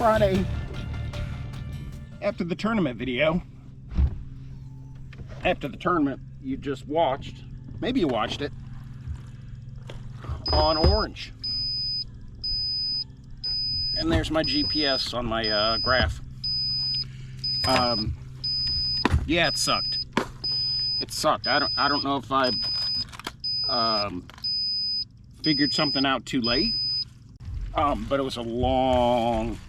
Friday after the tournament video, after the tournament you just watched, maybe you watched it, on Orange. And there's my GPS on my graph. Yeah, it sucked. It sucked. I don't know if I figured something out too late. But it was a long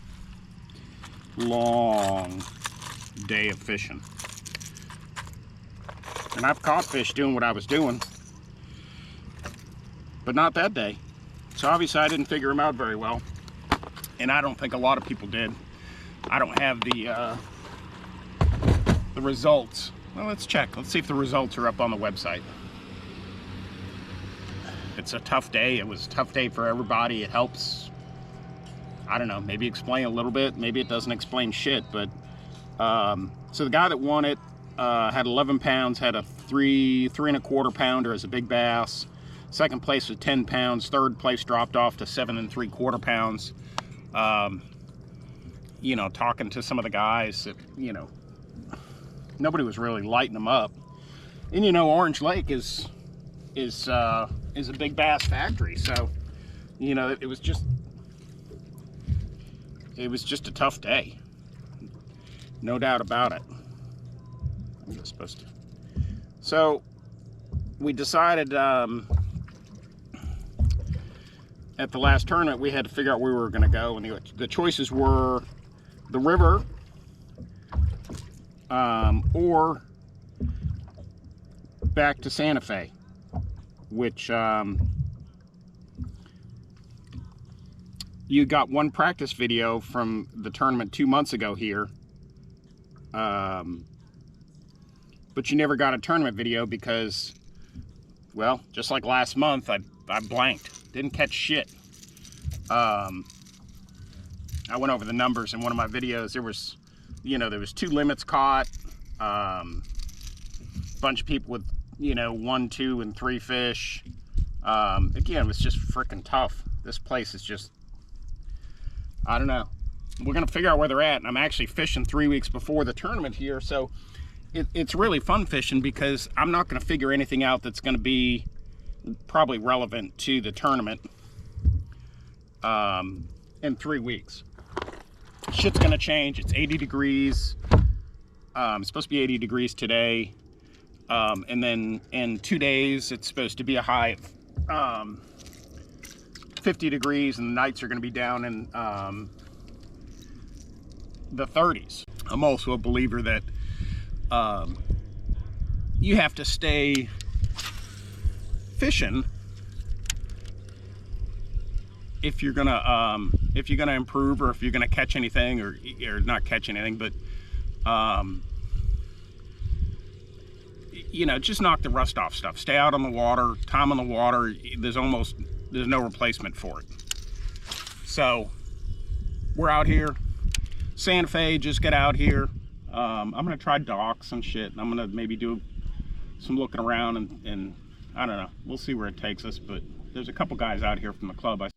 day of fishing. And I've caught fish doing what I was doing, but not that day. So obviously I didn't figure them out very well. And I don't think a lot of people did. I don't have the results. Well, let's check. Let's see if the results are up on the website. It's a tough day. It was a tough day for everybody. It helps, I don't know, maybe explain a little bit. Maybe it doesn't explain shit, but so the guy that won it had 11 pounds, had a 3.25 pounder as a big bass. Second place was 10 pounds. Third place dropped off to 7.75 pounds. You know, talking to some of the guys, that, you know, nobody was really lighting them up. And you know, Orange Lake is a big bass factory, so you know, it was just a tough day, no doubt about it. I'm just supposed to. So we decided at the last tournament we had to figure out where we were going to go, and the choices were the river, or back to Santa Fe, which you got one practice video from the tournament 2 months ago here, but you never got a tournament video because, well, just like last month, I blanked, didn't catch shit. I went over the numbers in one of my videos. There was, you know, there was 2 limits caught, bunch of people with, you know, 1, 2, and 3 fish. Again, it was just freaking tough. This place is just, I don't know. We're gonna figure out where they're at, and I'm actually fishing 3 weeks before the tournament here, so it's really fun fishing because I'm not gonna figure anything out that's gonna be probably relevant to the tournament in 3 weeks. Shit's gonna change. It's 80 degrees. It's supposed to be 80 degrees today. And then in 2 days, it's supposed to be a high of 50 degrees, and the nights are going to be down in the 30s. I'm also a believer that you have to stay fishing if you're gonna improve, or if you're gonna catch anything, or not catch anything, but you know, just knock the rust off stuff. Stay out on the water. Time on the water, there's no replacement for it. So we're out here, Santa Fe. Just get out here. I'm gonna try docks and shit, and I'm gonna maybe do some looking around, and I don't know, we'll see where it takes us. But there's a couple guys out here from the club. I saw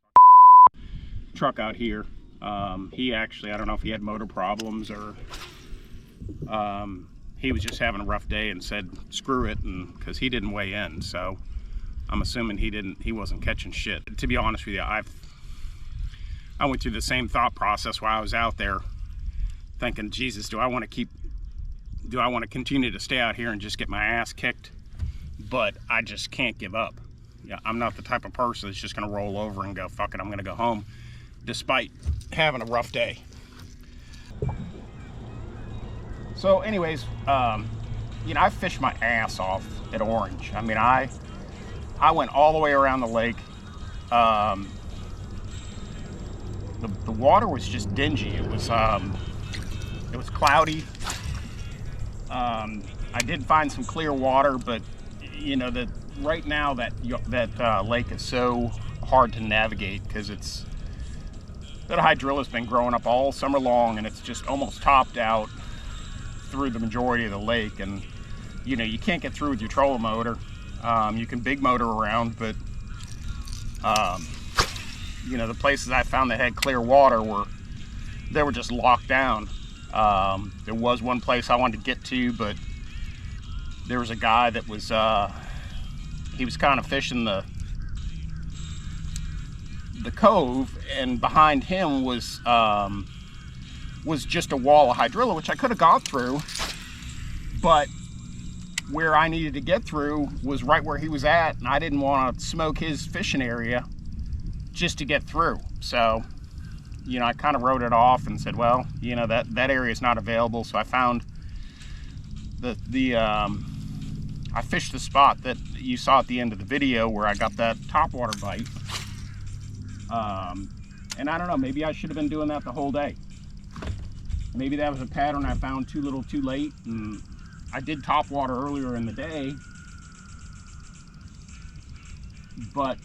a truck out here. He actually, I don't know if he had motor problems or he was just having a rough day and said screw it, and because he didn't weigh in, so I'm assuming he wasn't catching shit. To be honest with you, I went through the same thought process while I was out there, thinking, Jesus, do I want to continue to stay out here and just get my ass kicked? But I just can't give up. Yeah, I'm not the type of person that's just gonna roll over and go, fuck it, I'm gonna go home, despite having a rough day. So anyways, you know, I fished my ass off at Orange. I mean, I went all the way around the lake. The water was just dingy. It was cloudy. I did find some clear water, but you know that right now that lake is so hard to navigate because that hydrilla has been growing up all summer long, and it's just almost topped out through the majority of the lake. And you know, you can't get through with your trolling motor. You can big motor around, but you know, the places I found that had clear water were they were just locked down. There was one place I wanted to get to, but there was a guy that was, he was kind of fishing the cove, and behind him was just a wall of hydrilla, which I could have gone through, but where I needed to get through was right where he was at, and I didn't want to smoke his fishing area just to get through. So, you know, I kind of wrote it off and said, well, you know, that area is not available. So I found I fished the spot that you saw at the end of the video where I got that topwater bite. And I don't know, maybe I should have been doing that the whole day. Maybe that was a pattern I found too little too late, and I did topwater earlier in the day, but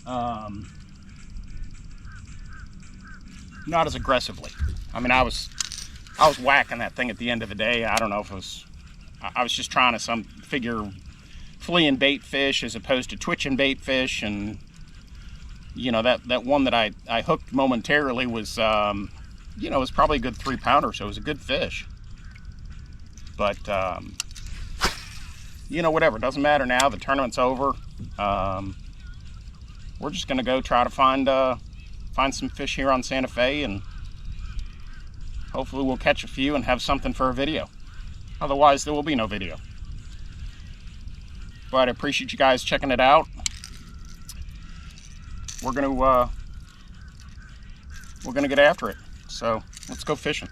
not as aggressively. I mean, I was whacking that thing at the end of the day. I don't know if it was, I was just trying to figure fleeing bait fish as opposed to twitching bait fish, and you know, that one that I hooked momentarily was, you know, it was probably a good 3-pounder, so it was a good fish. But you know, whatever, it doesn't matter now. The tournament's over. We're just gonna go try to find some fish here on Santa Fe, and hopefully we'll catch a few and have something for a video. Otherwise, there will be no video. But I appreciate you guys checking it out. We're gonna get after it. So let's go fishing.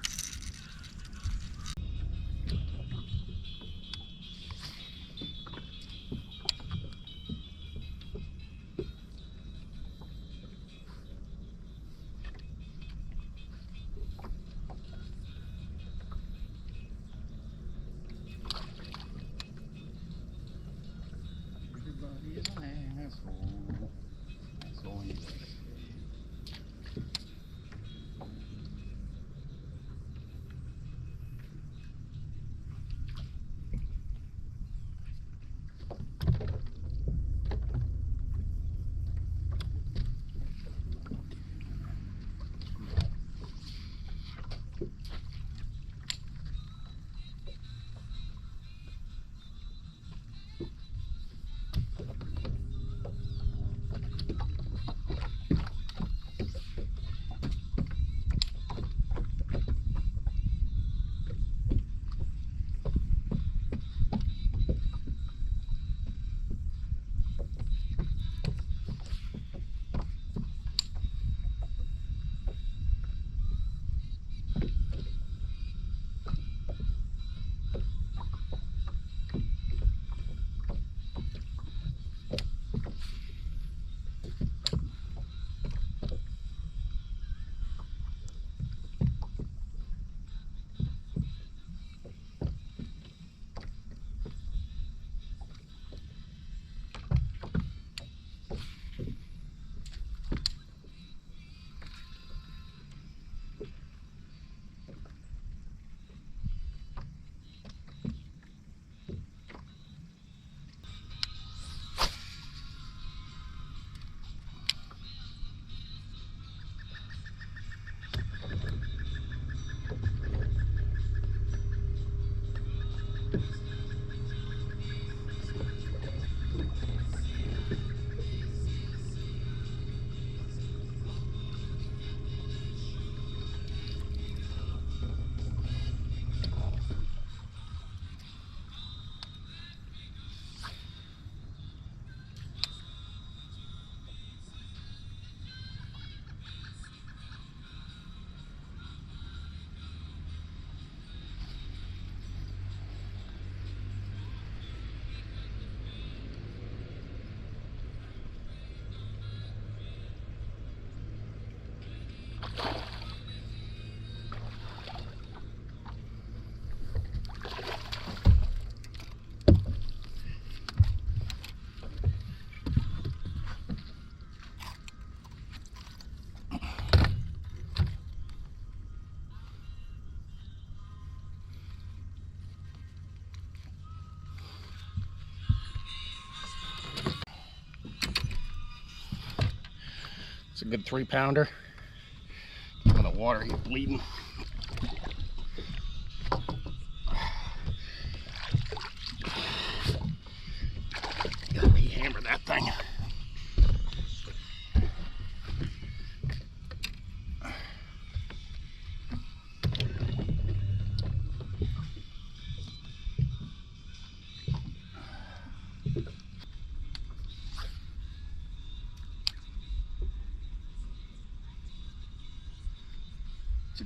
Everybody is an asshole. Asshole anyway. It's a good 3-pounder. Some of the water, he's bleeding.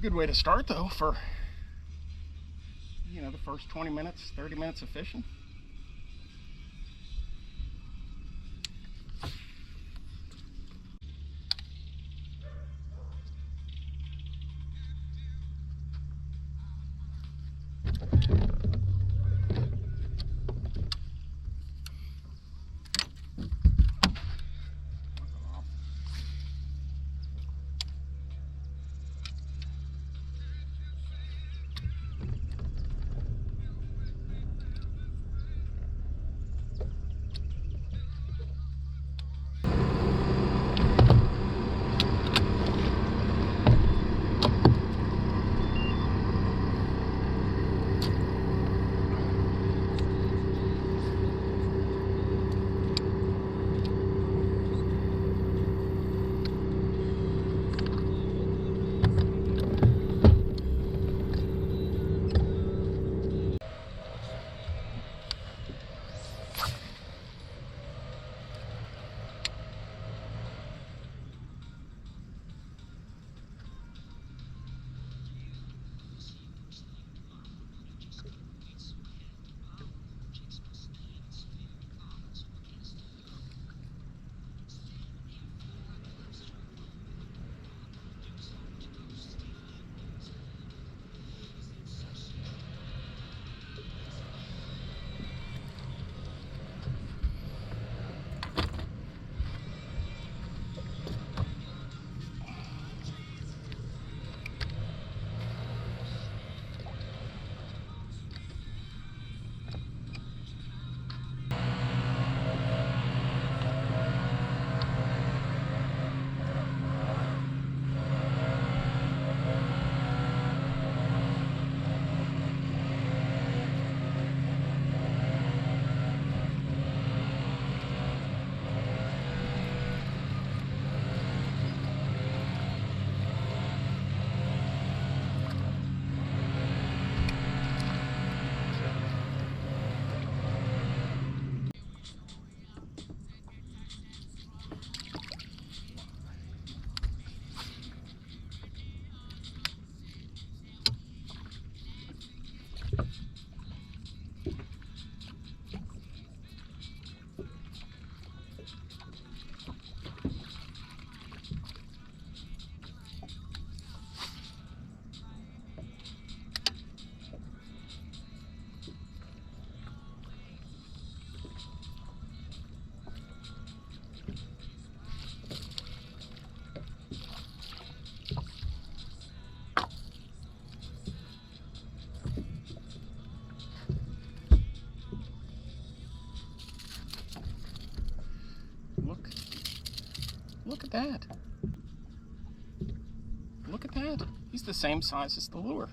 good way to start though for, you know, the first 20 minutes, 30 minutes of fishing. Look at that. Look at that. He's the same size as the lure.